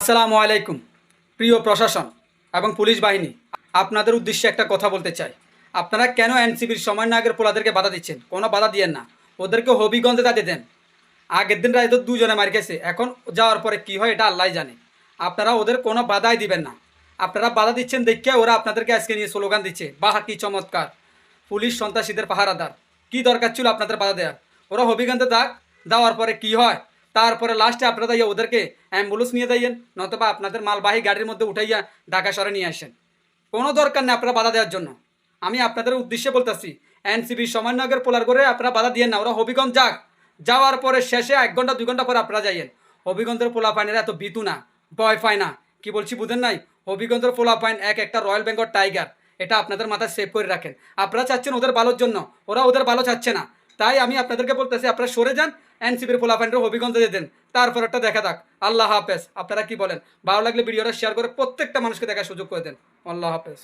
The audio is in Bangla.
আসসালামু আলাইকুম। প্রিয় প্রশাসন এবং পুলিশ বাহিনী, আপনাদের উদ্দেশ্যে একটা কথা বলতে চাই। আপনারা কেন এনসিবির সমন্বয়কের পোলাদেরকে বাধা দিচ্ছেন? কোনো বাধা দিয়েন না, ওদেরকে হবিগঞ্জে তাতে দেন। আগের দিন রায় তো দুজনে মার গেছে, এখন যাওয়ার পরে কি হয় এটা আল্লাহ জানে। আপনারা ওদের কোনো বাধাই দিবেন না। আপনারা বাধা দিচ্ছেন দেখে ওরা আপনাদেরকে আজকে নিয়ে স্লোগান দিচ্ছে, বাহা কি চমৎকার, পুলিশ সন্ত্রাসীদের পাহারাদার। কি দরকার ছিল আপনাদের বাধা দেওয়ার? ওরা হবিগঞ্জে থাক, দেওয়ার পরে কি হয় তারপরে লাস্টে আপনারা দাইয়া ওদেরকে অ্যাম্বুলেন্স নিয়ে দাইয়েন, নতবা আপনাদের মালবাহী গাড়ির মধ্যে উঠাইয়া ঢাকা শহরে নিয়ে আসেন। কোনো দরকার নেই আপনারা বাধা দেওয়ার জন্য। আমি আপনাদের উদ্দেশ্যে বলতেছি, এনসিবি সমন্বয়কের পোলার করে আপনারা বাধা দিয়েন না। ওরা হবিগঞ্জ যাক, যাওয়ার পরে শেষে 1 ঘন্টা 2 ঘন্টা পরে আপনারা যাইয়েন। হবিগঞ্জের পোলা পাইনের এত বিতু না, ভয় পায় না। কি বলছি বুঝেন নাই? হবিগঞ্জের পোলা পাইন একটা রয়্যাল বেঙ্গল টাইগার। এটা আপনাদের মাথায় সেভ করে রাখেন। আপনারা চাচ্ছেন ওদের ভালোর জন্য, ওরা ওদের ভালো চাচ্ছে না। তাই আমি আপনাদেরকে বলতেছি, আপনারা সরে যান, এনসিবির পোলা পাইনের হবিগঞ্জে দিয়ে দেন, তারপরটা দেখা থাক। আল্লাহ হাফেজ। আপনারা কি বলেন? ভালো লাগলে ভিডিওটা শেয়ার করে প্রত্যেকটা মানুষকে দেখার সুযোগ করে দেন। আল্লাহ হাফেজ।